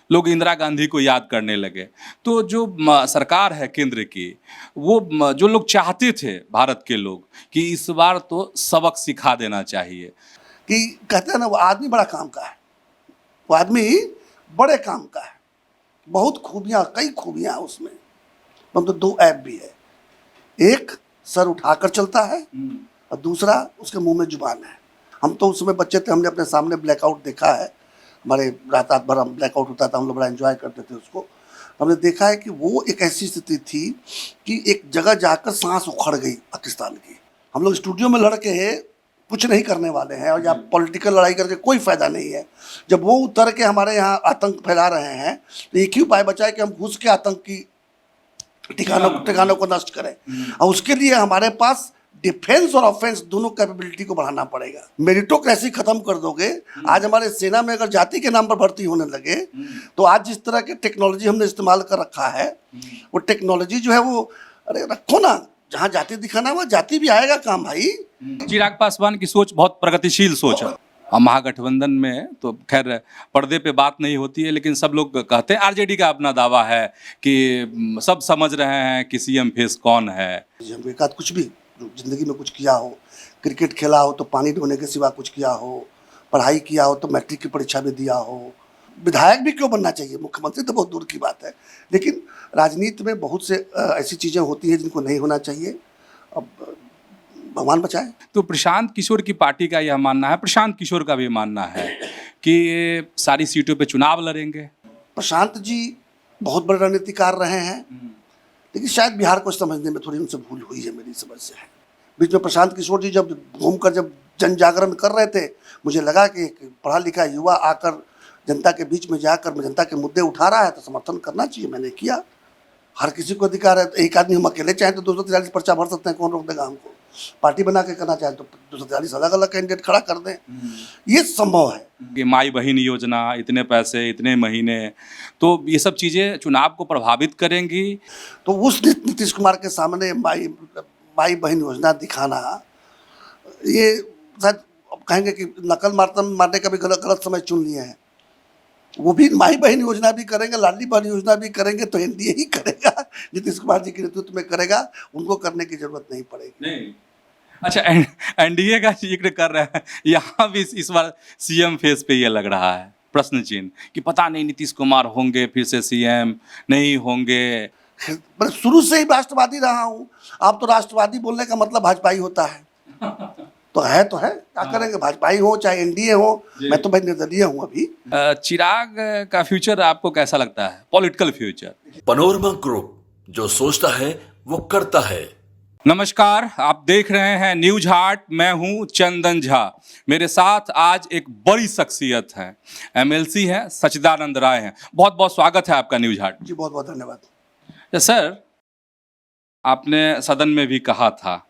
लोग इंदिरा गांधी को याद करने लगे। तो जो सरकार है केंद्र की, वो जो लोग चाहते थे भारत के लोग कि इस बार तो सबक सिखा देना चाहिए। कि कहते हैं ना, वो आदमी बड़ा काम का है, वो आदमी बड़े काम का है, बहुत खूबियाँ, कई खूबियाँ उसमें। मतलब दो ऐप भी है, एक सर उठाकर चलता है और दूसरा उसके मुंह में जुबान है। हम तो उसमें बच्चे थे, हमने अपने सामने ब्लैकआउट देखा है। हमारे रात रात भर हम ब्लैकआउट होता था, हम लोग बड़ा एंजॉय करते थे उसको। हमने देखा है कि वो एक ऐसी स्थिति थी कि एक जगह जाकर सांस उखड़ गई पाकिस्तान की। हम लोग स्टूडियो में लड़के कुछ नहीं करने वाले हैं, और या पॉलिटिकल लड़ाई करके कोई फ़ायदा नहीं है। जब वो उतर के हमारे यहाँ आतंक फैला रहे हैं, तो एक ही उपाय बचा है कि हम घुस के आतंकी ठिकानों को नष्ट करें। और उसके लिए हमारे पास डिफेंस और ऑफेंस दोनों कैपेबिलिटी को बढ़ाना पड़ेगा। मेरिटोक्रेसी खत्म कर दोगे। आज हमारे सेना में अगर जाति के नाम पर भर्ती होने लगे, तो आज जिस तरह की टेक्नोलॉजी हमने इस्तेमाल कर रखा है, वो टेक्नोलॉजी जो है वो, अरे रखो ना, जहाँ जाति दिखाना वहाँ जाति भी आएगा काम भाई। चिराग पासवान की सोच बहुत प्रगतिशील सोच है। और महागठबंधन में तो खैर पर्दे पे बात नहीं होती है, लेकिन सब लोग कहते हैं, आरजेडी का अपना दावा है कि सब समझ रहे हैं कि सीएम फेस कौन है। एक आध कुछ भी जो जिंदगी में कुछ किया हो, क्रिकेट खेला हो तो पानी ढोने के सिवा कुछ किया हो, पढ़ाई किया हो तो मैट्रिक की परीक्षा भी दिया हो, विधायक भी क्यों बनना चाहिए, मुख्यमंत्री तो बहुत दूर की बात है। लेकिन राजनीति में बहुत से ऐसी चीज़ें होती हैं जिनको नहीं होना चाहिए। अब भगवान बचाए। तो प्रशांत किशोर की पार्टी का यह मानना है, प्रशांत किशोर का भी मानना है कि सारी सीटों पे चुनाव लड़ेंगे। प्रशांत जी बहुत बड़े रणनीतिकार रहे हैं, लेकिन शायद बिहार को समझने में थोड़ी उनसे भूल हुई है, मेरी समझ से है। बीच में प्रशांत किशोर जी जब घूमकर जब जन जागरण कर रहे थे, मुझे लगा कि एक पढ़ा लिखा युवा आकर जनता के बीच में जाकर जनता के मुद्दे उठा रहा है तो समर्थन करना चाहिए। मैंने किया। हर किसी को अधिकार है। तो एक आदमी हम अकेले चाहें तो 243 पर्चा भर सकते हैं, कौन रोक देगा हमको। पार्टी बना के करना चाहें तो 243 अलग अलग कैंडिडेट खड़ा कर दें, ये संभव है। कि माई बहन योजना, इतने पैसे, इतने महीने, तो ये सब चीज़ें चुनाव को प्रभावित करेंगी। तो उस नीतीश कुमार के सामने माई बहन योजना दिखाना, ये शायद कहेंगे कि नकल मारने का भी गलत समय चुन लिए हैं। वो भी माई बहन योजना भी करेंगे, लाडली बहन योजना भी करेंगे, तो एनडीए ही करेगा, नीतीश कुमार जी के नेतृत्व में करेगा। उनको करने की जरूरत नहीं पड़ेगी। नहीं, अच्छा, एनडीए का जिक्र कर रहे हैं, यहाँ भी इस बार सीएम फेस पे ये लग रहा है प्रश्न चिन्ह कि पता नहीं नीतीश कुमार होंगे फिर से सीएम, नहीं होंगे। मैं शुरू से ही राष्ट्रवादी रहा हूँ। आप तो राष्ट्रवादी बोलने का मतलब भाजपाई होता है। तो है, क्या करेंगे, भाजपाई हो चाहे एनडीए हो, मैं तो भाई निर्दलीय हूँ अभी। चिराग का फ्यूचर आपको कैसा लगता है, पॉलिटिकल फ्यूचर? पनोरमा ग्रुप, जो सोचता है वो करता है। नमस्कार, आप देख रहे हैं न्यूज हाट। मैं हूं चंदन झा। मेरे साथ आज एक बड़ी शख्सियत है, एमएलसी हैं, सच्चिदानंद राय हैं। बहुत बहुत स्वागत है आपका न्यूज हाट। जी बहुत बहुत धन्यवाद। सर, आपने सदन में भी कहा था,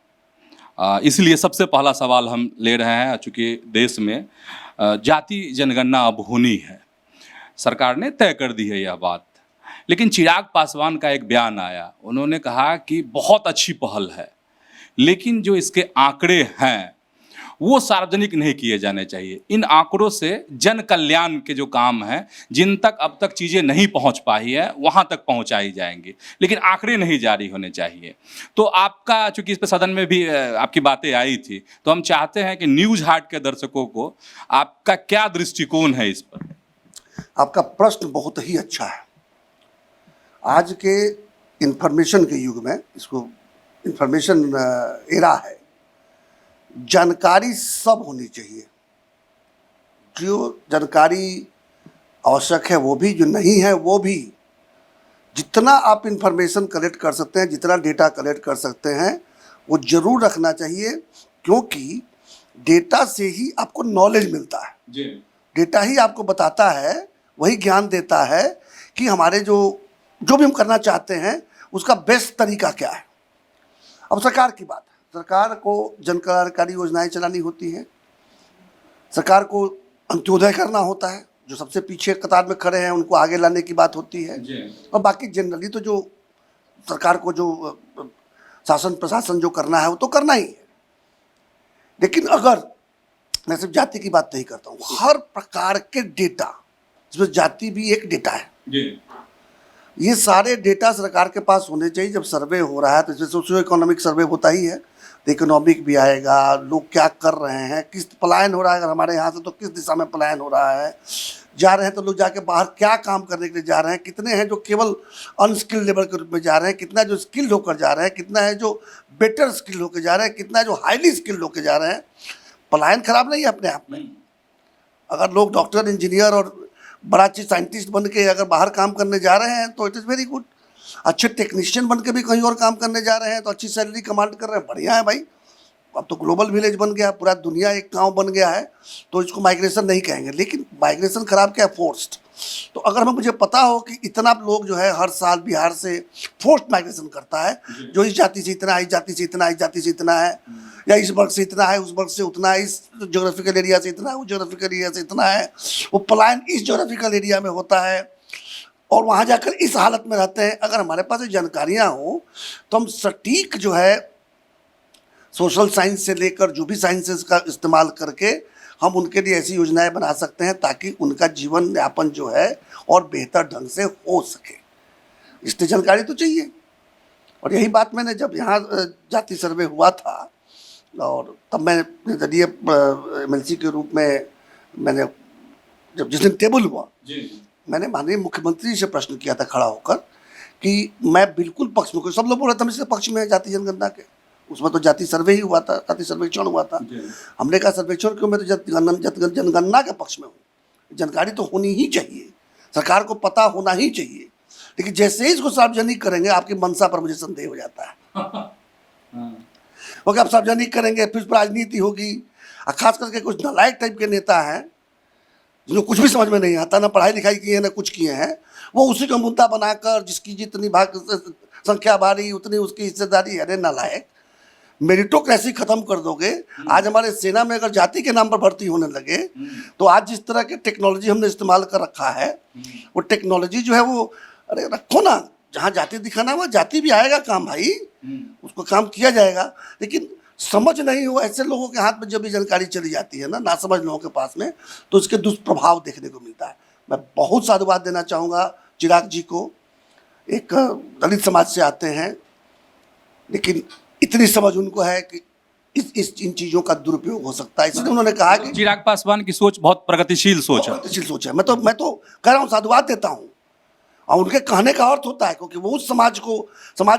इसलिए सबसे पहला सवाल हम ले रहे हैं, चूँकि देश में जाति जनगणना अब होनी है, सरकार ने तय कर दी है यह बात। लेकिन चिराग पासवान का एक बयान आया, उन्होंने कहा कि बहुत अच्छी पहल है, लेकिन जो इसके आंकड़े हैं वो सार्वजनिक नहीं किए जाने चाहिए। इन आंकड़ों से जन कल्याण के जो काम हैं, जिन तक अब तक चीज़ें नहीं पहुंच पाई है, वहां तक पहुंचाई जाएंगी, लेकिन आंकड़े नहीं जारी होने चाहिए। तो आपका, चूंकि इस पर सदन में भी आपकी बातें आई थी, तो हम चाहते हैं कि न्यूज हाट के दर्शकों को आपका क्या दृष्टिकोण है इस पर? आपका प्रश्न बहुत ही अच्छा है। आज के इंफॉर्मेशन के युग में, इसको इंफॉर्मेशन एरा है, जानकारी सब होनी चाहिए। जो जानकारी आवश्यक है वो भी, जो नहीं है वो भी। जितना आप इंफॉर्मेशन कलेक्ट कर सकते हैं, जितना डेटा कलेक्ट कर सकते हैं, वो जरूर रखना चाहिए, क्योंकि डेटा से ही आपको नॉलेज मिलता है। डेटा ही आपको बताता है, वही ज्ञान देता है कि हमारे जो भी हम करना चाहते हैं उसका बेस्ट तरीका क्या है। अब सरकार की बात है, सरकार को जन कल्याणकारी योजनाएं चलानी होती हैं, सरकार को अंत्योदय करना होता है, जो सबसे पीछे कतार में खड़े हैं उनको आगे लाने की बात होती है। और बाकी जनरली तो जो सरकार को जो शासन प्रशासन जो करना है वो तो करना ही है। लेकिन अगर मैं सिर्फ जाति की बात नहीं करता हूँ, हर प्रकार के डेटा जिसमें जाति भी एक डेटा है। जी ये सारे डेटा सरकार के पास होने चाहिए। जब सर्वे हो रहा है तो इसमें सोशियो इकोनॉमिक सर्वे होता ही है, तो इकोनॉमिक भी आएगा, लोग क्या कर रहे हैं, किस पलायन हो रहा है अगर हमारे यहाँ से तो किस दिशा में पलायन हो रहा है, जा रहे हैं तो लोग जाके बाहर क्या काम करने के लिए जा रहे हैं, कितने हैं जो केवल अनस्किल्ड लेबर के रूप में जा रहे हैं, कितना जो स्किल्ड होकर जा रहे हैं, कितना है जो बेटर स्किल्ड होकर जा रहे हैं, कितना है जो हाईली स्किल्ड होकर जा रहे हैं। पलायन खराब नहीं है अपने आप में। अगर लोग डॉक्टर, इंजीनियर और बड़ा अच्छी साइंटिस्ट बन के अगर बाहर काम करने जा रहे हैं तो इट इज़ वेरी गुड। अच्छे टेक्नीशियन बन के भी कहीं और काम करने जा रहे हैं तो अच्छी सैलरी कमांड कर रहे हैं, बढ़िया है भाई। अब तो ग्लोबल विलेज बन गया, पूरा दुनिया एक गांव बन गया है, तो इसको माइग्रेशन नहीं कहेंगे। लेकिन माइग्रेशन खराब क्या है? फोर्स्ड। तो अगर हमें मुझे पता हो कि इतना लोग जो है हर साल बिहार से फोर्स्ड माइग्रेशन करता है, जो इस जाति से इतना, इस जाति से इतना, इस जाति से इतना है, या इस वर्ग से इतना है, उस वर्ग से उतना है, इस जोग्राफिकल एरिया से इतना है, उस जोग्राफिकल एरिया से इतना है, वो पलायन इस जोग्राफिकल एरिया में होता है और वहाँ जाकर इस हालत में रहते हैं। अगर हमारे पास ये जानकारियाँ हो तो हम सटीक जो है सोशल साइंस से लेकर जो भी साइंसेस का इस्तेमाल करके हम उनके लिए ऐसी योजनाएं बना सकते हैं ताकि उनका जीवन यापन जो है और बेहतर ढंग से हो सके। इसलिए जानकारी तो चाहिए। और यही बात मैंने जब यहाँ जाति सर्वे हुआ था और तब मैं नजरिए MLC के रूप में मैंने जब जिस दिन टेबल हुआ मैंने माननीय मुख्यमंत्री से प्रश्न किया था खड़ा होकर कि मैं बिल्कुल पक्ष में, सब लोग बोल रहे थे हम इसके पक्ष में है जाति जनगणना के, उसमें तो जाति सर्वे ही हुआ था, जाति सर्वेक्षण हुआ था। हमने कहा सर्वेक्षण क्यों, मैं तो जनगणना के पक्ष में हूँ। जानकारी तो होनी ही चाहिए, सरकार को पता होना ही चाहिए। लेकिन जैसे ही इसको सार्वजनिक करेंगे आपकी मंशा पर मुझे संदेह हो जाता है। क्योंकि आप सार्वजनिक करेंगे फिर राजनीति होगी, और खास करके कुछ नालायक टाइप के नेता हैं जिनको कुछ भी समझ में नहीं आता, ना पढ़ाई लिखाई किए हैं ना कुछ किए हैं, वो उसी को मुद्दा बनाकर जिसकी जितनी भाग संख्या भारी उतनी उसकी हिस्सेदारी। अरे नालायक, मेरिटोक्रेसी खत्म कर दोगे। आज हमारे सेना में अगर जाति के नाम पर भर्ती होने लगे तो आज जिस तरह के टेक्नोलॉजी हमने इस्तेमाल कर रखा है वो टेक्नोलॉजी जो है वो, अरे रखो ना, जहाँ जाति दिखाना वहाँ जाति भी आएगा काम भाई, उसको काम किया जाएगा। लेकिन समझ नहीं हो ऐसे लोगों के हाथ में जब भी जानकारी चली जाती है ना समझ लोगों के पास में, तो इसके दुष्प्रभाव देखने को मिलता है। मैं बहुत साधुवाद देना चाहूँगा चिराग जी को, एक दलित समाज से आते हैं लेकिन इतनी समझ उनको है कि इन चीज़ों का दुरुपयोग हो सकता है, इसलिए उन्होंने कहा कि चिराग पासवान की सोच बहुत प्रगतिशील सोच है। प्रगतिशील सोच है। मैं तो कह रहा हूँ साधुवाद देता हूँ। और उनके कहने का अर्थ होता है क्योंकि वो उस समाज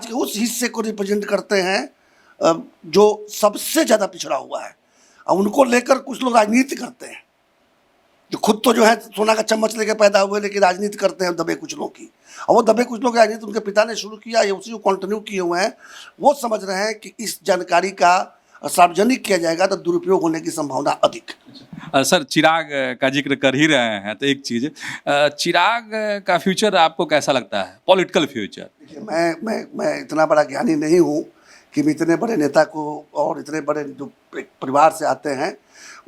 के उस हिस्से को रिप्रेजेंट करते हैं जो सबसे ज़्यादा पिछड़ा हुआ है, और उनको लेकर कुछ लोग राजनीति करते हैं जो खुद तो जो है सोना का चम्मच लेकर पैदा हुए, लेकिन राजनीति करते हैं दबे कुछ लोग की। और वो दबे कुछ लोग राजनीति उनके पिता ने शुरू किया, ये उसी को कंटिन्यू किए हुए हैं। वो समझ रहे हैं कि इस जानकारी का सार्वजनिक किया जाएगा तो दुरुपयोग होने की संभावना अधिक। सर चिराग का जिक्र कर ही रहे हैं तो एक चीज़, चिराग का फ्यूचर आपको कैसा लगता है, पॉलिटिकल फ्यूचर? देखिए मैं इतना बड़ा ज्ञानी नहीं हूँ कि मैं इतने बड़े नेता को और इतने बड़े जो परिवार से आते हैं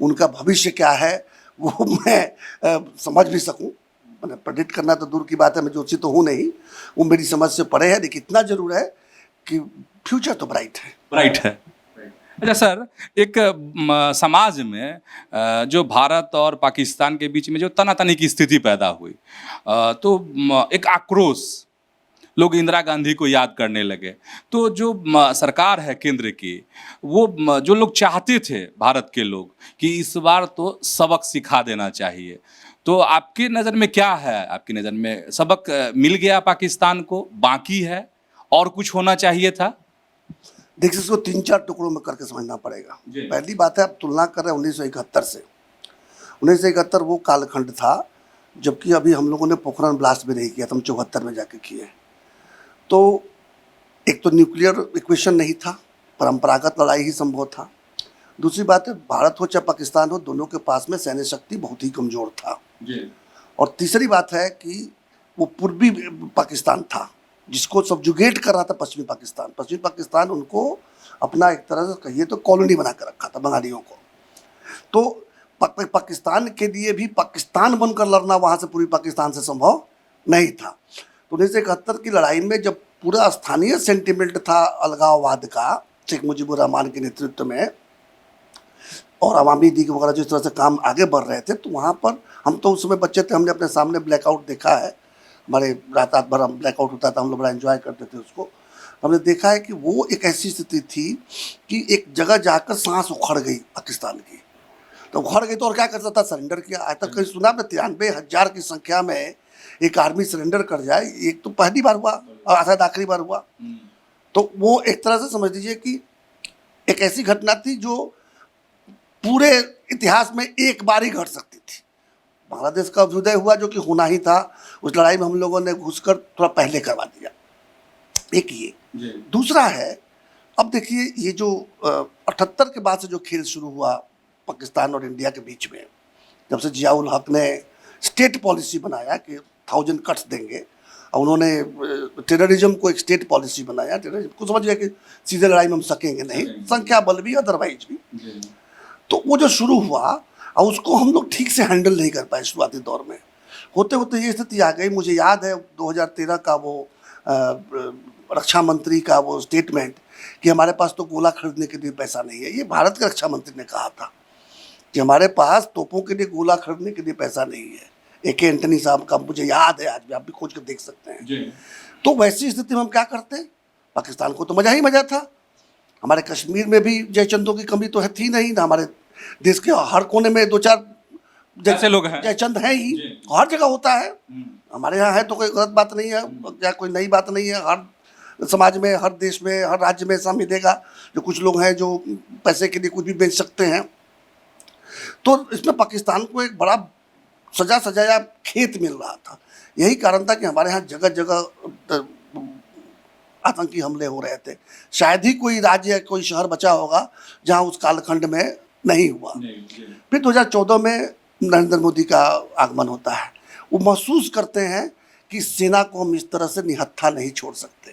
उनका भविष्य क्या है वो मैं समझ भी सकूं। मैंने प्रेडिक्ट करना तो दूर की बात है, मैं ज्योतिषी तो हूँ नहीं, वो मेरी समझ से परे है। लेकिन इतना जरूर है कि फ्यूचर तो ब्राइट है। अच्छा सर, एक समाज में जो भारत और पाकिस्तान के बीच में जो तनातनी की स्थिति पैदा हुई, तो एक आक्रोश, लोग इंदिरा गांधी को याद करने लगे। तो जो सरकार है केंद्र की, वो जो लोग चाहते थे भारत के लोग कि इस बार तो सबक सिखा देना चाहिए, तो आपकी नज़र में क्या है? आपकी नज़र में सबक मिल गया पाकिस्तान को, बाकी है और कुछ होना चाहिए था? देखिए इसको 3-4 टुकड़ों में करके समझना पड़ेगा। पहली बात है, आप तुलना कर रहे हैं 1971 से। 1971 वो कालखंड था जबकि अभी हम लोगों ने पोखरण ब्लास्ट भी नहीं किया था, हम 74 में जाके किए। तो एक तो न्यूक्लियर इक्वेशन नहीं था, परंपरागत लड़ाई ही संभव था। दूसरी बात है, भारत हो चाहे पाकिस्तान हो, दोनों के पास में सैन्य शक्ति बहुत ही कमज़ोर था। और तीसरी बात है कि वो पूर्वी पाकिस्तान था जिसको सब्जुगेट कर रहा था पश्चिमी पाकिस्तान। पश्चिमी पाकिस्तान उनको अपना एक तरह से कहिए तो कॉलोनी बना कर रखा था बंगालियों को। तो पाकिस्तान के लिए भी पाकिस्तान बनकर लड़ना वहाँ से पूर्वी पाकिस्तान से संभव नहीं था। तो 1971 की लड़ाई में जब पूरा स्थानीय सेंटिमेंट था अलगाववाद का शेख मुजीबुर रहमान के नेतृत्व में, और अवामी लीग वगैरह जिस तरह से काम आगे बढ़ रहे थे, तो वहाँ पर हम तो उस समय बच्चे थे, हमने अपने सामने ब्लैकआउट देखा है। हमारे रात रात भर हम ब्लैकआउट होता था, हम लोग बड़ा एंजॉय करते थे उसको। हमने देखा है कि वो एक ऐसी स्थिति थी कि एक जगह जाकर सांस उखड़ गई पाकिस्तान की। तो उखड़ गई तो और क्या कर सकता, सरेंडर किया। आज तक कहीं सुना आपने 93,000 की संख्या में एक आर्मी सरेंडर कर जाए, एक तो पहली बार हुआ और शायद आखिरी बार हुआ। तो वो एक तरह से समझ लीजिए कि एक ऐसी घटना थी जो पूरे इतिहास में एक बार ही घट सकती थी। बांग्लादेश का अभ्युदय हुआ जो कि होना ही था, उस लड़ाई में हम लोगों ने घुसकर थोड़ा पहले करवा दिया। एक ये दूसरा है, अब देखिए ये जो 78 के बाद से जो खेल शुरू हुआ पाकिस्तान और इंडिया के बीच में, जब से जियाउल हक ने स्टेट पॉलिसी बनाया कि 1000 कट्स देंगे, और उन्होंने टेररिज्म को एक स्टेट पॉलिसी बनाया। टेररिज्म को समझ गया कि सीधे लड़ाई में हम सकेंगे नहीं, संख्या बल भी अदरवाइज भी। तो वो जो शुरू हुआ और उसको हम लोग ठीक से हैंडल नहीं कर पाए शुरुआती दौर में। होते होते ये स्थिति आ गई। मुझे याद है 2013 का वो रक्षा मंत्री का वो स्टेटमेंट कि हमारे पास तो गोला खरीदने के लिए पैसा नहीं है। ये भारत के रक्षा मंत्री ने कहा था कि हमारे पास तोपों के लिए गोला खरीदने के लिए पैसा नहीं है। AK एंटनी साहब का मुझे याद है, आज भी आप भी खोज कर देख सकते हैं। तो वैसी स्थिति में हम क्या करते, पाकिस्तान को तो मजा ही मजा था। हमारे कश्मीर में भी जयचंदों की कमी तो है थी नहीं ना, हमारे देश के हर कोने में 2-4 ऐसे लोग हैं, जयचंद हैं ही, हर जगह होता है। हमारे यहाँ है तो कोई गलत बात नहीं है या कोई नई बात नहीं है। हर समाज में, हर देश में, हर राज्य में ऐसा मिलेगा जो कुछ लोग हैं जो पैसे के लिए कुछ भी बेच सकते हैं। तो इसमें पाकिस्तान को एक बड़ा सजा सजाया खेत मिल रहा था। यही कारण था कि हमारे यहाँ जगह जगह आतंकी हमले हो रहे थे। शायद ही कोई राज्य या कोई शहर बचा होगा जहाँ उस कालखंड में नहीं हुआ। फिर 2014 में नरेंद्र मोदी का आगमन होता है। वो महसूस करते हैं कि सेना को हम इस तरह से निहत्था नहीं छोड़ सकते,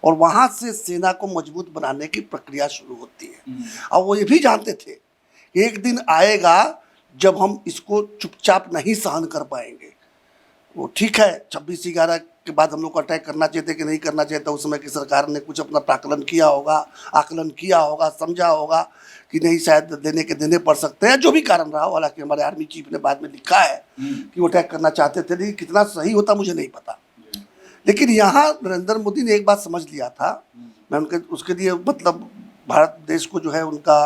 और वहाँ से सेना को मजबूत बनाने की प्रक्रिया शुरू होती है। और वो ये भी जानते थे कि एक दिन आएगा जब हम इसको चुपचाप नहीं सहन कर पाएंगे। वो ठीक है, 26/11 के बाद हम लोग को अटैक करना चाहिए था कि नहीं करना चाहिए था, उस समय की सरकार ने कुछ अपना आकलन किया होगा, समझा होगा कि नहीं शायद देने के देने पड़ सकते हैं, जो भी कारण रहा। हालांकि हमारे आर्मी चीफ ने बाद में लिखा है कि वो अटैक करना चाहते थे, लेकिन कितना सही होता मुझे नहीं पता। लेकिन यहाँ नरेंद्र मोदी ने एक बात समझ लिया था। मैं उनके उसके लिए मतलब भारत देश को जो है उनका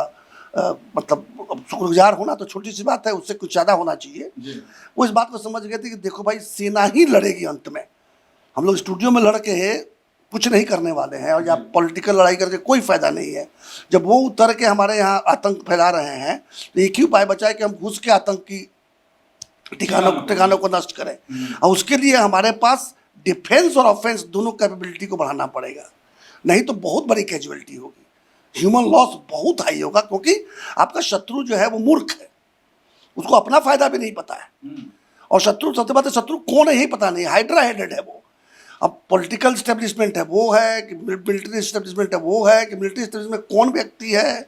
मतलब शुक्रगुजार होना तो छोटी सी बात है, उससे कुछ ज़्यादा होना चाहिए। वो इस बात को समझ गए थे कि देखो भाई, सेना ही लड़ेगी अंत में। हम लोग स्टूडियो में लड़ के कुछ नहीं करने वाले हैं, और या पॉलिटिकल लड़ाई करके कोई फ़ायदा नहीं है। जब वो उतर के हमारे यहाँ आतंक फैला रहे हैं, तो एक ही उपाय बचा है कि हम घुस के आतंकी ठिकानों को नष्ट करें। और उसके लिए हमारे पास डिफेंस और ऑफेंस दोनों कैपेबिलिटी को बढ़ाना पड़ेगा, नहीं तो बहुत बड़ी कैजुअलिटी होगी, ह्यूमन लॉस बहुत हाई होगा। क्योंकि आपका शत्रु जो है वो मूर्ख है, उसको अपना फायदा भी नहीं पता है। और शत्रु, सबसे बात है, शत्रु कौन है यही पता नहीं, हाइड्रा हेडेड है वो। अब पॉलिटिकल स्टेब्लिशमेंट है वो है कि मिलिट्री स्टेब्लिशमेंट है वो है कि मिलिट्री स्टेब्लिशमेंट में कौन व्यक्ति है,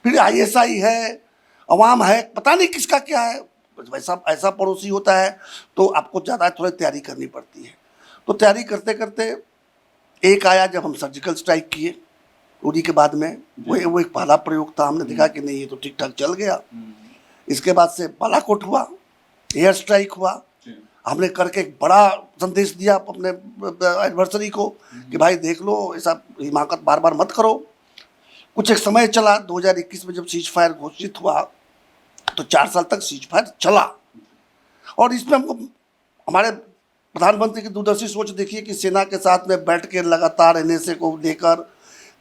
फिर ISI है, अवाम है, पता नहीं किसका क्या है। वैसा ऐसा पड़ोसी होता है तो आपको ज़्यादा थोड़ी तैयारी करनी पड़ती है। तो तैयारी करते करते एक आया जब हम सर्जिकल स्ट्राइक किए उरी के बाद में, वो एक पहला प्रयोग था। हमने देखा कि नहीं ये तो ठीक ठाक चल गया। इसके बाद से बालाकोट हुआ, एयर स्ट्राइक हुआ। हमने करके एक बड़ा संदेश दिया अपने एडवर्सरी को कि भाई देख लो, ऐसा हिमाकत बार बार मत करो। कुछ एक समय चला, 2021 में जब सीज फायर घोषित हुआ तो 4 साल तक सीज फायर चला। और इसमें हमको हमारे प्रधानमंत्री की दूरदर्शी सोच देखिए कि सेना के साथ में बैठ के लगातार NSA को लेकर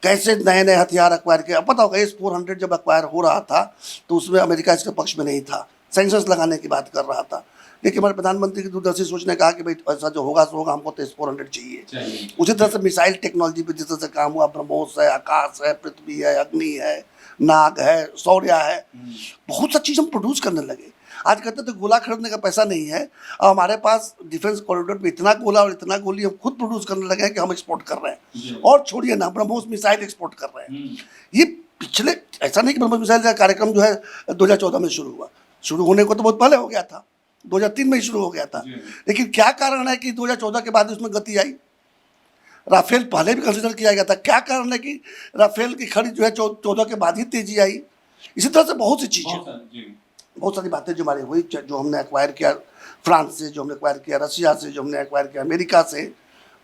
कैसे नए नए हथियार एक्वायर किया। पता होगा S-400 जब एक्वायर हो रहा था तो उसमें अमेरिका इसके पक्ष में नहीं था, सैंक्शंस लगाने की बात कर रहा था। लेकिन हमारे प्रधानमंत्री की दूरदर्शी सोच ने कहा कि भाई ऐसा जो होगा सो होगा, हमको तो S-400 चाहिए। उसी तरह से मिसाइल टेक्नोलॉजी पे जिस तरह से काम हुआ, ब्रह्मोस है, आकाश है, पृथ्वी है, अग्नि है, नाग है, शौर्य है, बहुत सा चीज़ हम प्रोड्यूस करने लगे। आज कहते थे गोला खरीदने का पैसा नहीं है, और हमारे पास डिफेंस कॉरिडोर पे इतना गोला और इतना गोली हम खुद प्रोड्यूस करने लगे हैं कि हम एक्सपोर्ट कर रहे हैं। और छोड़िए ना, ब्रह्मोस मिसाइल एक्सपोर्ट कर रहे हैं। ये पिछले, ऐसा नहीं कि ब्रह्मोस मिसाइल का कार्यक्रम जो है 2014 में शुरू हुआ, शुरू होने को तो बहुत पहले हो गया था, 2003 में ही शुरू हो गया था। लेकिन क्या कारण है कि 2014 के बाद उसमें गति आई? राफेल पहले भी कंसिडर किया गया था। क्या कारण है कि राफेल की खरीद जो है 14 के बाद ही तेजी आई? इसी तरह से बहुत सी चीज़ें, बहुत सारी बातें जो हमारी हुई, जो हमने एक्वायर किया फ्रांस से, जो हमने एक्वायर किया रशिया से, जो हमने एक्वायर किया अमेरिका से,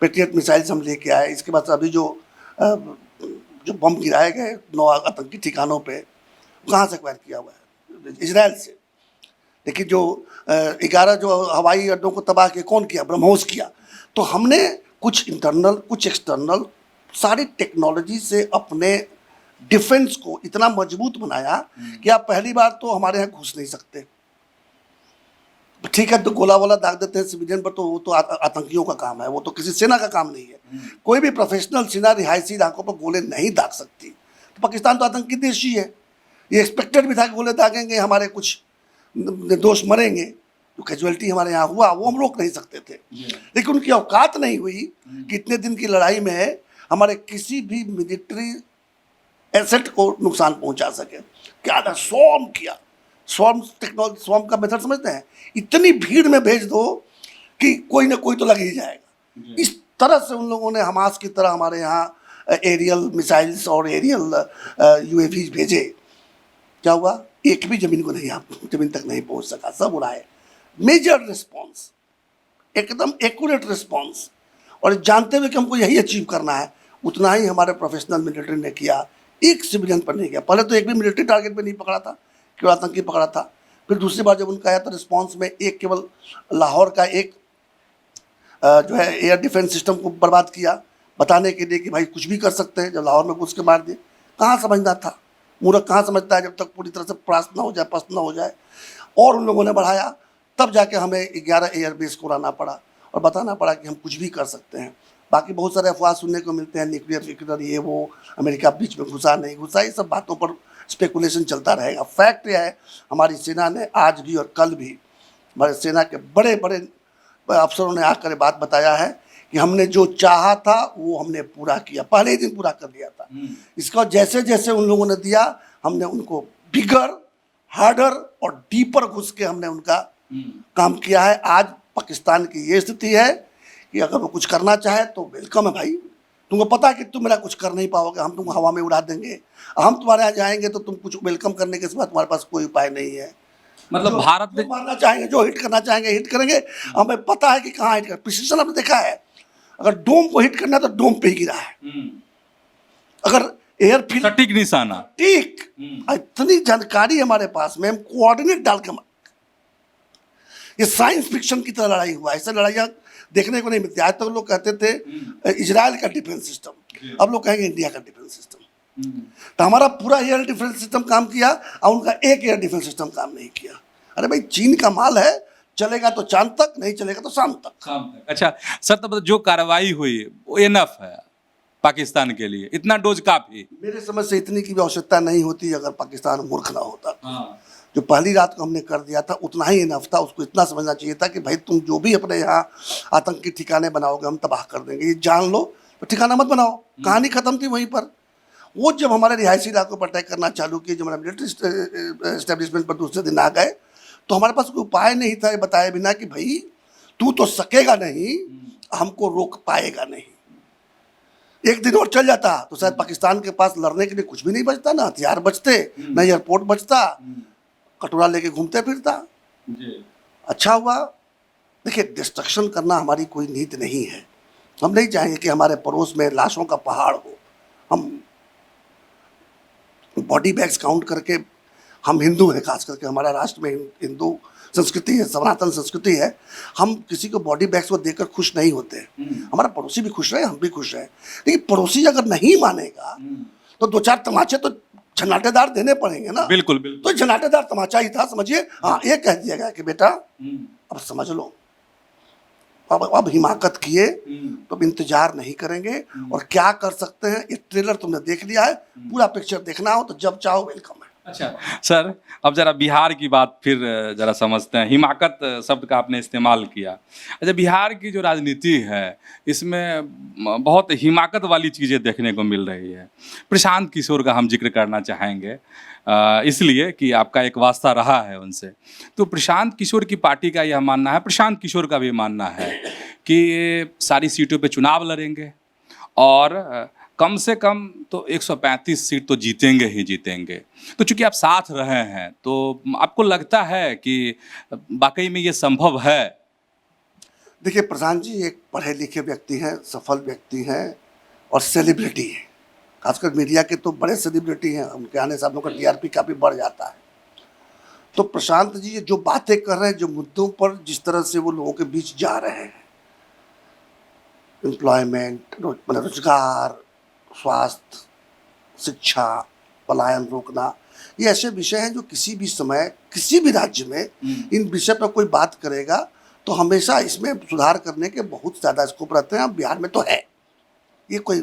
पेट्रियट मिसाइल्स हम लेके आए। इसके बाद अभी जो बम गिराए गए 9 आतंकी ठिकानों पे, कहाँ से एक्वायर किया हुआ है? इजराइल से। लेकिन जो 11 जो हवाई अड्डों को तबाह किया, कौन किया? ब्रह्मोस किया। तो हमने कुछ इंटरनल कुछ एक्सटर्नल सारी टेक्नोलॉजी से अपने डिफेंस को इतना मजबूत बनाया कि आप पहली बार तो हमारे यहाँ घुस नहीं सकते। ठीक है, तो गोला वोला दाग देते हैं सिविलियन पर, तो वो तो आतंकियों का काम है, वो तो किसी सेना का काम नहीं है। कोई भी प्रोफेशनल सेना रिहायशी इलाकों पर गोले नहीं दाग सकती। तो पाकिस्तान तो आतंकी देश ही है, ये एक्सपेक्टेड भी था कि गोले दागेंगे, हमारे कुछ निर्दोष मरेंगे। जो कैजुअलिटी हमारे यहाँ हुआ वो हम रोक नहीं सकते थे, लेकिन उनकी औकात नहीं हुई कि इतने दिन की लड़ाई में हमारे किसी भी मिलिट्री एसेट को नुकसान पहुंचा सके। क्या था? स्वॉर्म किया। स्वॉर्म टेक्नोलॉजी, स्वॉर्म का मेथड समझते हैं? इतनी भीड़ में भेज दो कि कोई ना कोई तो लग ही जाएगा। इस तरह से उन लोगों ने हमास की तरह हमारे यहाँ एरियल मिसाइल्स और एरियल यूएवी भेजे। क्या हुआ? एक भी जमीन को नहीं, आप जमीन तक नहीं पहुंच सका, सब उड़ाए। मेजर रिस्पॉन्स, एकदम एक्यूरेट रिस्पॉन्स, और जानते हुए कि हमको यही अचीव करना है, उतना ही हमारे प्रोफेशनल मिलिट्री ने किया। एक सिविलियन पर नहीं किया। पहले तो एक भी मिलिट्री टारगेट पे नहीं पकड़ा था, केवल आतंकी पकड़ा था। फिर दूसरी बार जब उनका आया तो रिस्पॉन्स में एक केवल लाहौर का एक जो है एयर डिफेंस सिस्टम को बर्बाद किया, बताने के लिए कि भाई कुछ भी कर सकते हैं। जब लाहौर में घुस के मार दिए, कहाँ समझना था? मूर्ख कहाँ समझता है जब तक पूरी तरह से परास्त न हो जाए, पस्त न हो जाए। और उन लोगों ने बढ़ाया, तब जाके हमें 11 एयरबेस को उड़ाना पड़ा और बताना पड़ा कि हम कुछ भी कर सकते हैं। बाकी बहुत सारे अफवाह सुनने को मिलते हैं, न्यूक्लियर ये वो, अमेरिका बीच में घुसा नहीं घुसा, ये सब बातों पर स्पेकुलेशन चलता रहेगा। फैक्ट यह है, हमारी सेना ने आज भी और कल भी, हमारे सेना के बड़े बड़े अफसरों ने आकर ये बात बताया है कि हमने जो चाहा था वो हमने पूरा किया, पहले ही दिन पूरा कर लिया था। इसका जैसे जैसे उन लोगों ने दिया, हमने उनको बिगर, हार्डर और डीपर घुस के हमने उनका काम किया है। आज पाकिस्तान की ये स्थिति है कि अगर वो कुछ करना चाहे तो वेलकम है भाई। तुमको पता है कि तुम मेरा कुछ कर नहीं पाओगे, हम तुमको हवा में उड़ा देंगे। हम तुम्हारे यहाँ जाएंगे तो तुम कुछ वेलकम करने के सिवा तुम्हारे पास कोई उपाय नहीं है। मतलब भारत ने जो मारना चाहेंगे, जो हिट करना चाहेंगे हिट करेंगे। हमें पता है कि कहाँ हिट कर, प्रिसीजन हमने देखा है। अगर डोम को हिट करना है तो डोम पे ही गिरा है। अगर एयरफील्ड सटीक निशाना, ठीक, इतनी जानकारी हमारे पास में, हम कोऑर्डिनेट डाल के, ये साइंस फिक्शन की तरह लड़ाई हुआ। ऐसे लड़ाइयाँ देखने को नहीं मिलती। आज तक तो लोग कहते थे इजराइल का डिफेंस सिस्टम, अब लोग कहेंगे इंडिया का डिफेंस सिस्टम। तो हमारा पूरा एयर डिफेंस सिस्टम काम किया और उनका एक एयर डिफेंस सिस्टम काम नहीं किया। अरे भाई, चीन का माल है, चलेगा तो चांद तक, नहीं चलेगा तो शाम तक। अच्छा सर, तो जो कार्रवाई हुई वो इनफ है पाकिस्तान के लिए? इतना डोज काफी? मेरे समझ से इतनी की भी आवश्यकता नहीं होती अगर पाकिस्तान मूर्ख ना होता। जो पहली रात को हमने कर दिया था उतना ही इनफ था। उसको इतना समझना चाहिए था कि भाई तुम जो भी अपने यहाँ आतंकी ठिकाने बनाओगे हम तबाह कर देंगे, ये जान लो। तो ठिकाना मत बनाओ, कहानी खत्म थी वहीं पर। वो जब हमारे रिहायशी इलाकों पर अटैक करना चालू किए, जब हमारे मिलिट्री एस्टेब्लिशमेंट पर दूसरे दिन आ गए, तो हमारे पास कोई उपाय नहीं था ये बताए बिना कि भाई तू तो सकेगा नहीं, हमको रोक पाएगा नहीं। एक दिन और चल जाता तो शायद पाकिस्तान के पास लड़ने के लिए कुछ भी नहीं बचता, ना हथियार बचते, ना एयरपोर्ट बचता, कटोरा लेके घूमते फिरता। अच्छा हुआ। देखिए, डिस्ट्रक्शन करना हमारी कोई नीति नहीं है। हम नहीं चाहेंगे कि हमारे पड़ोस में लाशों का पहाड़ हो। हम बॉडी बैग्स काउंट करके, हम हिंदू हैं, खास करके हमारा राष्ट्र में हिंदू संस्कृति है, सनातन संस्कृति है। हम किसी को बॉडी बैग्स को देकर खुश नहीं होते। हमारा पड़ोसी भी खुश रहे, हम भी खुश रहे। लेकिन पड़ोसी अगर नहीं मानेगा तो 2-4 तमाचे तो झनाटेदार देने पड़ेंगे ना। बिल्कुल बिल्कुल। तो झनाटेदार तमाचा ही था, समझिए। हाँ, ये कह दिया गया कि बेटा अब समझ लो, अब हिमाकत किए तो अब इंतजार नहीं करेंगे। और क्या कर सकते हैं, ये ट्रेलर तुमने देख लिया है, पूरा पिक्चर देखना हो तो जब चाहो वेलकम है। अच्छा सर, अब जरा बिहार की बात फिर जरा समझते हैं। हिमाकत शब्द का आपने इस्तेमाल किया। अच्छा, बिहार की जो राजनीति है इसमें बहुत हिमाकत वाली चीज़ें देखने को मिल रही है। प्रशांत किशोर का हम जिक्र करना चाहेंगे, इसलिए कि आपका एक वास्ता रहा है उनसे। तो प्रशांत किशोर की पार्टी का यह मानना है, प्रशांत किशोर का भी मानना है कि सारी सीटों पे चुनाव लड़ेंगे और कम से कम तो 135 सीट तो जीतेंगे ही जीतेंगे। तो चूंकि आप साथ रहे हैं तो आपको लगता है कि वाकई में ये संभव है? देखिए, प्रधान जी एक पढ़े लिखे व्यक्ति हैं, सफल व्यक्ति हैं और सेलिब्रिटी हैं। खासकर मीडिया के तो बड़े सेलिब्रिटी हैं, उनके आने से आप लोगों का टीआरपी काफ़ी बढ़ जाता है। तो प्रशांत जी ये जो बातें कर रहे हैं, जो मुद्दों पर जिस तरह से वो लोगों के बीच जा रहे हैं, एम्प्लॉयमेंट मतलब रोजगार, स्वास्थ्य, शिक्षा, पलायन रोकना, ये ऐसे विषय हैं जो किसी भी समय किसी भी राज्य में इन विषय पर कोई बात करेगा तो हमेशा इसमें सुधार करने के बहुत ज़्यादा स्कोप रहते हैं। बिहार में तो है, ये कोई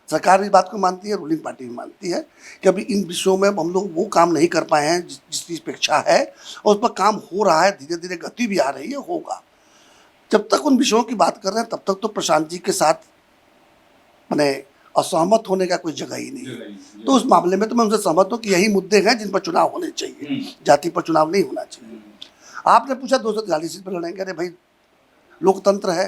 सरकार भी बात को मानती है, रूलिंग पार्टी भी मानती है कि अभी इन विषयों में हम लोग वो काम नहीं कर पाए हैं जिसकी अपेक्षा है, और उस पर काम हो रहा है, धीरे धीरे गति भी आ रही है, होगा। जब तक उन विषयों की बात कर रहे हैं तब तक तो प्रशांत जी के साथ मैंने असहमत होने का कोई जगह ही नहीं है। तो उस मामले में तो मैं उनसे सहमत हूँ कि यही मुद्दे हैं जिन पर चुनाव होने चाहिए, जाति पर चुनाव नहीं होना चाहिए। आपने पूछा 243 सीट पर लड़ेंगे, अरे भाई लोकतंत्र है,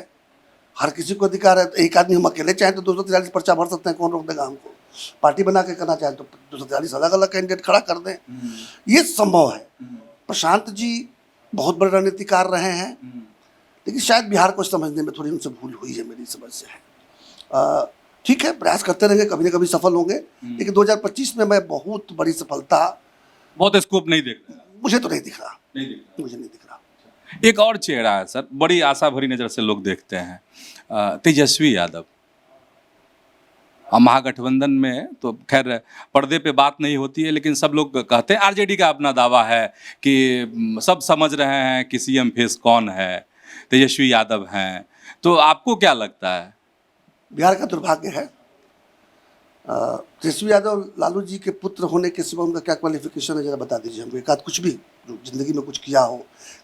हर किसी को अधिकार है। तो एक आदमी हम अकेले चाहें तो 243 पर्चा भर सकते हैं, कौन रोक देगा हमको? पार्टी बना के करना चाहें तो 243 अलग अलग कैंडिडेट खड़ा कर दें, ये संभव है। प्रशांत जी बहुत बड़े रणनीतिकार रहे हैं, लेकिन शायद बिहार को समझने में थोड़ी उनसे भूल हुई है, मेरी समझ से है। ठीक है, प्रयास करते रहेंगे, कभी ना कभी सफल होंगे, लेकिन 2025 में मैं बहुत बड़ी सफलता, बहुत स्कोप नहीं देख रहे? मुझे तो नहीं दिख रहा, मुझे नहीं दिख रहा। एक और चेहरा है सर, बड़ी आशा भरी नजर से लोग देखते हैं, तेजस्वी यादव। महागठबंधन में तो खैर पर्दे पे बात नहीं होती है, लेकिन सब लोग कहते हैं, आरजेडी का अपना दावा है कि सब समझ रहे हैं कि सीएम फेस कौन है, तेजस्वी यादव हैं। तो आपको क्या लगता है? बिहार का दुर्भाग्य है, तेजस्वी यादव लालू जी के पुत्र होने के सिवा उनका क्या क्वालिफिकेशन है, जरा बता दीजिए हमको। एक आध कुछ भी जो जिंदगी में कुछ किया हो,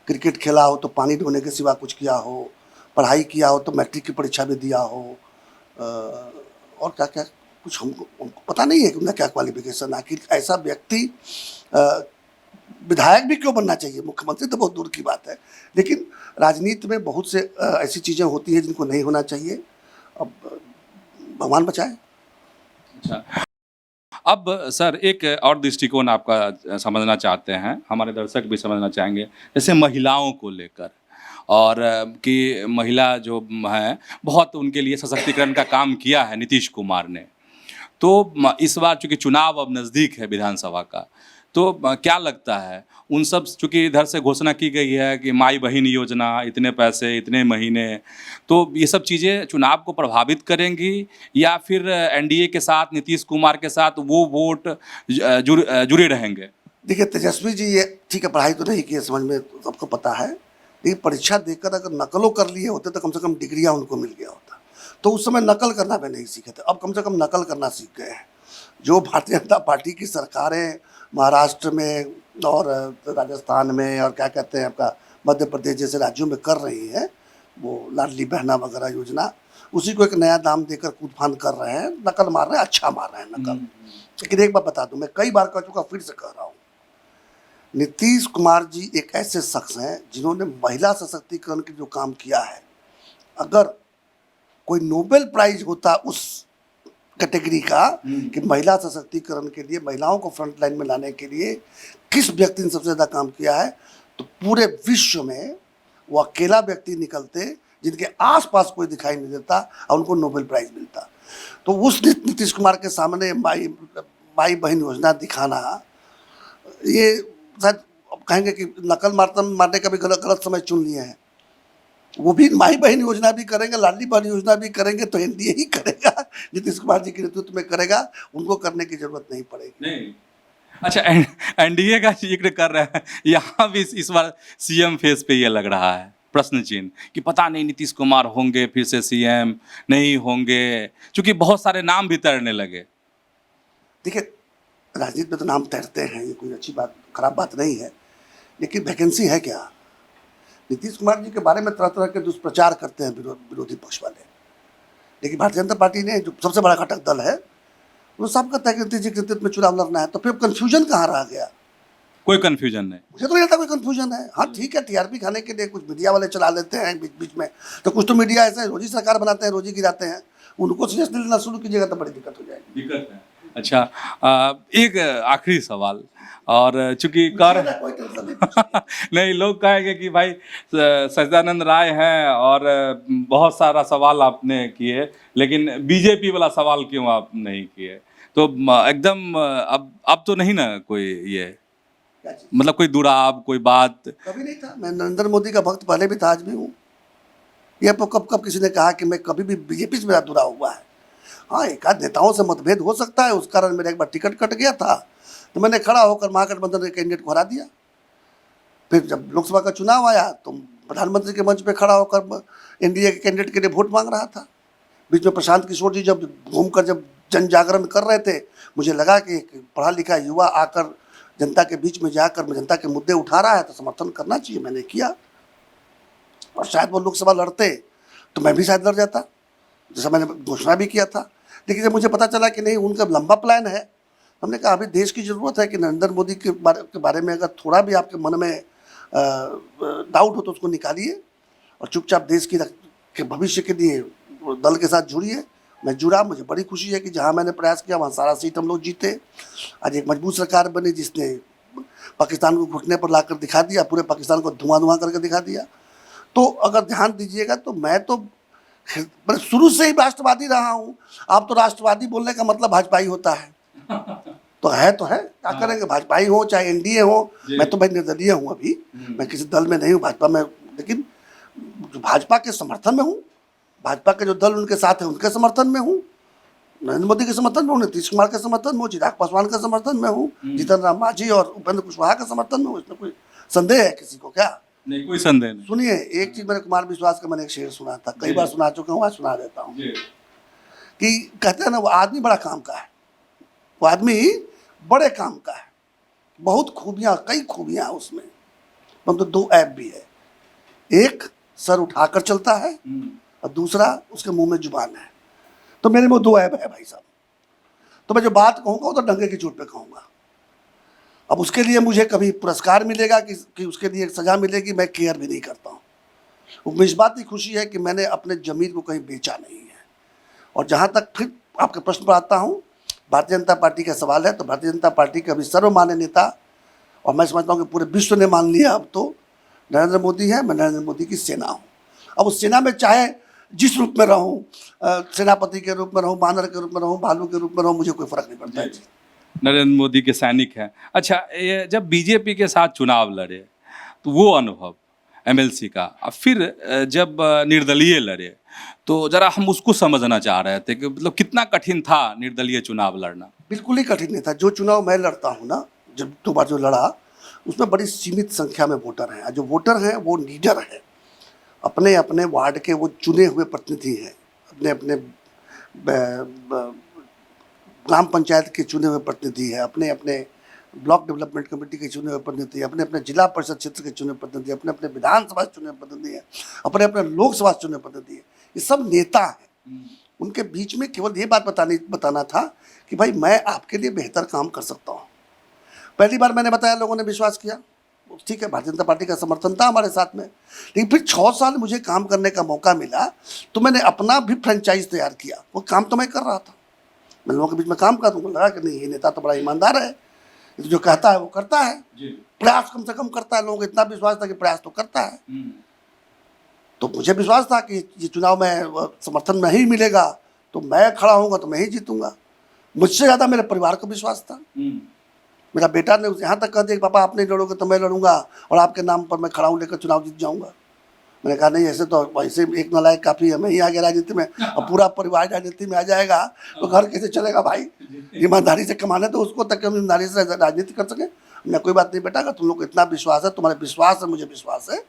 क्रिकेट खेला हो तो पानी ढोने के सिवा कुछ किया हो, पढ़ाई किया हो तो मैट्रिक की परीक्षा भी दिया हो, और क्या क्या कुछ उनको पता नहीं है कि उनका क्या क्वालिफिकेशन। आखिर ऐसा व्यक्ति विधायक भी क्यों बनना चाहिए? मुख्यमंत्री तो बहुत दूर की बात है, लेकिन राजनीति में बहुत से ऐसी चीज़ें होती हैं जिनको नहीं होना चाहिए। अब भगवान बचाए। अच्छा, अब सर एक और दृष्टिकोण आपका समझना चाहते हैं, हमारे दर्शक भी समझना चाहेंगे, जैसे महिलाओं को लेकर, और कि महिला जो हैं बहुत उनके लिए सशक्तिकरण का काम किया है नीतीश कुमार ने। तो इस बार चूँकि चुनाव अब नज़दीक है विधानसभा का, तो क्या लगता है उन सब, चूँकि इधर से घोषणा की गई है कि माई बहन योजना, इतने पैसे इतने महीने, तो ये सब चीज़ें चुनाव को प्रभावित करेंगी, या फिर एनडीए के साथ, नीतीश कुमार के साथ वो वोट जुड़े रहेंगे? देखिए, तेजस्वी जी ये ठीक है, पढ़ाई तो नहीं की है, समझ में सबको पता है, लेकिन परीक्षा देकर अगर नकलों कर लिए होते तो कम से कम डिग्रियाँ उनको मिल गया होता। तो उस समय नकल करना वे नहीं सीखे थे, अब कम से कम नकल करना सीख गए हैं। जो भारतीय जनता पार्टी की सरकारें महाराष्ट्र में और राजस्थान में और क्या कहते हैं आपका मध्य प्रदेश जैसे राज्यों में कर रही हैं, वो लाडली बहना वगैरह योजना, उसी को एक नया नाम देकर कूदफान कर रहे हैं, नकल मार रहे हैं, अच्छा मार रहे हैं नकल। लेकिन एक बात बता दूं, मैं कई बार कह चुका, फिर से कह रहा हूँ, नीतीश कुमार जी एक ऐसे शख्स हैं जिन्होंने महिला सशक्तिकरण के जो काम किया है, अगर कोई नोबेल प्राइज होता उस कैटेगरी का कि महिला सशक्तिकरण के लिए, महिलाओं को फ्रंट लाइन में लाने के लिए किस व्यक्ति ने सबसे ज़्यादा काम किया है, तो पूरे विश्व में वो अकेला व्यक्ति निकलते जिनके आसपास कोई दिखाई नहीं देता और उनको नोबेल प्राइज मिलता। तो उस नीतीश कुमार के सामने माई बहन योजना दिखाना, ये शायद कहेंगे कि नकल मारने का भी गलत समय चुन लिए हैं। वो भी माई बहन योजना भी करेंगे, लाडली बहन योजना भी करेंगे, तो एनडीए ही करेगा, नीतीश कुमार जी के नेतृत्व में करेगा, उनको करने की जरूरत नहीं पड़ेगी। नहीं, अच्छा, एनडीए का जिक्र कर रहे हैं, यहाँ भी इस बार सीएम फेस पे ये लग रहा है प्रश्न चिन्ह कि पता नहीं नीतीश कुमार होंगे फिर से सीएम, नहीं होंगे, क्योंकि बहुत सारे नाम भी तैरने लगे। देखिए, राजनीति में तो नाम तैरते हैं, ये कोई अच्छी बात, खराब बात नहीं है, लेकिन वैकेंसी है क्या? नीतीश कुमार जी के बारे में तरह तरह के दुष्प्रचार करते हैं विरोधी पक्ष वाले, लेकिन भारतीय जनता पार्टी ने जो सबसे बड़ा घटक दल है वो सब कहता है कि नीतीश जी के नेतृत्व में चुनाव लड़ना है, तो फिर कन्फ्यूजन कहाँ रह गया? कोई कन्फ्यूजन नहीं, मुझे तो नहीं लगता कोई कन्फ्यूजन है। हाँ ठीक है, टीआरपी खाने के लिए कुछ मीडिया वाले चला लेते हैं बीच बीच में, तो कुछ तो मीडिया ऐसा है रोज ही सरकार बनाते हैं, रोज ही गिराते हैं, उनको सजेशन देना शुरू कीजिएगा तो बड़ी दिक्कत हो जाएगी। दिक्कत है। अच्छा, एक आखिरी सवाल, और चूंकि कर कोई टेंशन नहीं। नहीं, लोग कहेंगे कि भाई सच्चिदानंद राय हैं और बहुत सारा सवाल आपने किए, लेकिन बीजेपी वाला सवाल क्यों आप नहीं किए? तो एकदम अब तो नहीं ना कोई ये, क्या चीज़? मतलब कोई दुराव, कोई बात? कभी नहीं था। मैं नरेंद्र मोदी का भक्त पहले भी था, आज भी हूँ। ये आपको कब कब किसी ने कहा कि मैं कभी भी बीजेपी से मेरा जुड़ा हुआ है? हाँ, एक आध नेताओं से मतभेद हो सकता है, उस कारण मेरा एक बार टिकट कट गया था, तो मैंने खड़ा होकर महागठबंधन के कैंडिडेट को हरा दिया। फिर जब लोकसभा का चुनाव आया तो प्रधानमंत्री के मंच पे खड़ा होकर एनडीए के कैंडिडेट के लिए वोट मांग रहा था। बीच में प्रशांत किशोर जी जब घूमकर जब जन जागरण कर रहे थे, मुझे लगा कि एक पढ़ा लिखा युवा आकर जनता के बीच में जाकर जनता के मुद्दे उठा रहा है तो समर्थन करना चाहिए, मैंने किया। और शायद वो लोकसभा लड़ते तो मैं भी शायद लड़ जाता, जैसा मैंने घोषणा भी किया था। लेकिन जब मुझे पता चला कि नहीं, उनका लंबा प्लान है, हमने कहा अभी देश की ज़रूरत है कि नरेंद्र मोदी के बारे में अगर थोड़ा भी आपके मन में डाउट हो तो उसको निकालिए और चुपचाप देश के भविष्य के लिए दल के साथ जुड़िए। मैं जुड़ा, मुझे बड़ी खुशी है कि जहां मैंने प्रयास किया वहाँ सारा सीट हम लोग जीते। आज एक मजबूत सरकार बनी जिसने पाकिस्तान को घुटने पर लाकर दिखा दिया, पूरे पाकिस्तान को धुआं करके दिखा दिया। तो अगर ध्यान दीजिएगा तो मैं तो शुरू से ही राष्ट्रवादी रहा हूँ। आप तो राष्ट्रवादी बोलने का मतलब भाजपाई होता है, तो है, क्या करेंगे, भाजपाई हो चाहे एनडीए हो। मैं तो भाई निर्दलीय हूँ, अभी मैं किसी दल में नहीं हूँ भाजपा में, लेकिन भाजपा के समर्थन में हूँ। भाजपा के जो दल उनके साथ है उनके समर्थन में हूँ, नरेंद्र मोदी के समर्थन में हूँ, नीतीश कुमार के समर्थन में हूँ, चिराग पासवान के समर्थन में हूँ, जीतन राम मांझी और उपेंद्र कुशवाहा के समर्थन में हूँ। इसमें कोई संदेह है किसी को क्या? नहीं, कोई संदेह नहीं। सुनिए, एक चीज मैंने कुमार विश्वास का मैंने एक शेर सुना था, कई बार सुना चुका हूँ, आज सुना देता हूँ कि कहते हैं ना, वो आदमी बड़ा काम का है, वो आदमी बड़े काम का है, बहुत खूबियाँ, कई खूबियाँ उसमें, मतलब दो ऐप भी है। एक सर उठाकर चलता है और दूसरा उसके मुंह में जुबान है। तो मेरे में दो ऐप है भाई साहब। तो मैं जो बात कहूँगा वो तो डंगे की चोट पे कहूँगा। अब उसके लिए मुझे कभी पुरस्कार मिलेगा कि उसके लिए सजा मिलेगी, मैं केयर भी नहीं करता हूँ। मुझे इस बात की खुशी है कि मैंने अपने ज़मीर को कहीं बेचा नहीं है। और जहाँ तक फिर आपके प्रश्न पर आता हूँ, भारतीय जनता पार्टी का सवाल है, तो भारतीय जनता पार्टी का अभी सर्वमान्य नेता, और मैं समझता हूँ कि पूरे विश्व ने मान लिया अब तो, नरेंद्र मोदी है। मैं नरेंद्र मोदी की सेना हूँ। अब उस सेना में चाहे जिस रूप में रहूँ, सेनापति के रूप में रहूँ, बानर के रूप में रहूँ, भालू के रूप में रहूँ, मुझे कोई फर्क नहीं पड़ता है। नरेंद्र मोदी के सैनिक हैं। अच्छा, ये जब बीजेपी के साथ चुनाव लड़े तो वो अनुभव एमएलसी का, अब फिर जब निर्दलीय लड़े तो जरा हम उसको समझना चाह रहे थे कि मतलब कितना कठिन था निर्दलीय चुनाव लड़ना? बिल्कुल ही कठिन नहीं था। जो चुनाव मैं लड़ता हूँ ना, जब 2 बार जो लड़ा, उसमें बड़ी सीमित संख्या में वोटर हैं। जो वोटर हैं वो लीडर है, अपने अपने वार्ड के वो चुने हुए प्रतिनिधि हैं, अपने अपने ग्राम पंचायत के चुने हुए प्रतिनिधि है, अपने अपने ब्लॉक डेवलपमेंट कमेटी के चुने हुए प्रतिनिधि, अपने अपने जिला परिषद क्षेत्र के चुने प्रतिनिधि, अपने अपने विधानसभा चुने हुए प्रतिनिधि है, अपने अपने लोकसभा चुने प्रतिनिधि है। ये सब नेता हैं। उनके बीच में केवल ये बात बताना था कि भाई मैं आपके लिए बेहतर काम कर सकता हूँ। पहली बार मैंने बताया, लोगों ने विश्वास किया, ठीक है, भारतीय जनता पार्टी का समर्थन था हमारे साथ में। लेकिन फिर 6 साल मुझे काम करने का मौका मिला तो मैंने अपना भी फ्रेंचाइज तैयार किया। वो काम तो मैं कर रहा था, मैं लोगों के बीच में काम कर दूँगा, लगा कि नहीं ये नेता तो बड़ा ईमानदार है, ये तो जो कहता है वो करता है, प्रयास कम से कम करता है। लोगों को इतना विश्वास था कि प्रयास तो करता है। तो मुझे विश्वास था कि ये चुनाव में समर्थन नहीं मिलेगा तो मैं खड़ा होऊंगा तो मैं ही जीतूंगा। मुझसे ज़्यादा मेरे परिवार को विश्वास था। मेरा बेटा ने यहाँ तक कह दिया कि पापा आप नहीं लड़ोगे तो मैं लड़ूंगा और आपके नाम पर मैं खड़ा हूँ, लेकर चुनाव जीत जाऊँगा। मैंने कहा नहीं, ऐसे तो ऐसे एक नालायक काफ़ी है, मैं ही आ गया राजनीति में, अब पूरा परिवार राजनीति में आ जाएगा तो घर कैसे चलेगा भाई? ईमानदारी से कमाने तो उसको, तक हम ईमानदारी से राजनीति कर सकें। मैं कोई बात नहीं बेटा, अगर तुम लोग को इतना विश्वास है, तुम्हारे विश्वास है, मुझे विश्वास है,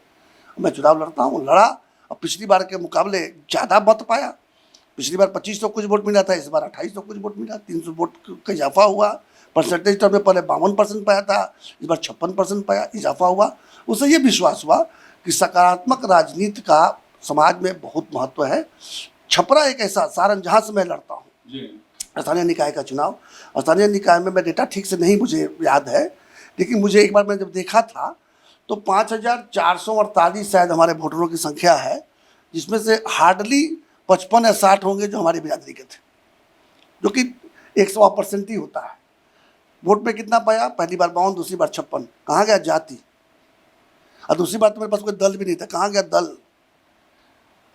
मैं चुनाव लड़ता हूँ। लड़ा और पिछली बार के मुकाबले ज़्यादा मत पाया। पिछली बार 2500 कुछ वोट मिला था, इस बार 2800 कुछ वोट मिला, 300 वोट का इजाफा हुआ। परसेंटेज टर्म में पहले 52% पाया था, इस बार 56% पाया, इजाफा हुआ। उससे ये विश्वास हुआ कि सकारात्मक राजनीति का समाज में बहुत महत्व है। छपरा एक ऐसा, सारण जहाँ से मैं लड़ता हूँ, स्थानीय निकाय का चुनाव, स्थानीय निकाय में मैं डेटा ठीक से नहीं मुझे याद है, लेकिन मुझे एक बार मैं जब देखा था तो 5448 शायद हमारे वोटरों की संख्या है, जिसमें से हार्डली 55 या 60 होंगे जो हमारी बिरादरी के थे, जो कि 100% ही होता है। वोट में कितना पाया? पहली बार 52, दूसरी बार 56। कहाँ गया जाति? और दूसरी बार तो मेरे पास कोई दल भी नहीं था, कहाँ गया दल?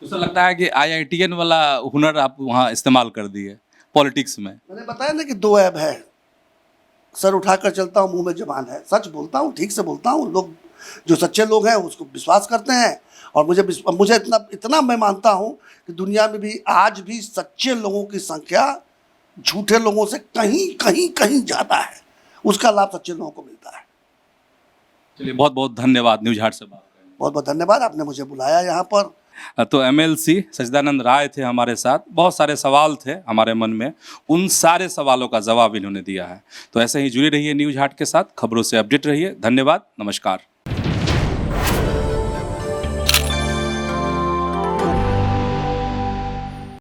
तो लगता है कि IITN वाला हुनर आप वहाँ इस्तेमाल कर दिए पॉलिटिक्स में। मैंने बताया ना कि 2 ऐब है, सर उठाकर चलता हूँ, मुंह में जबान है, सच बोलता हूँ, ठीक से बोलता हूँ। लोग जो सच्चे लोग हैं उसको विश्वास करते हैं, और मुझे इतना मैं मानता हूँ कि दुनिया में भी आज भी सच्चे लोगों की संख्या झूठे लोगों से कहीं कहीं कहीं ज़्यादा है। उसका लाभ सच्चे लोगों को मिलता है। चलिए, बहुत बहुत धन्यवाद न्यूज हाट से बात करने। बहुत बहुत धन्यवाद, आपने मुझे बुलाया यहाँ पर। तो MLC सच्चिदानंद राय थे हमारे साथ। बहुत सारे सवाल थे हमारे मन में, उन सारे सवालों का जवाब इन्होंने दिया है। तो ऐसे ही जुड़े रहिए न्यूज हाट के साथ, खबरों से अपडेट रहिए। धन्यवाद, नमस्कार।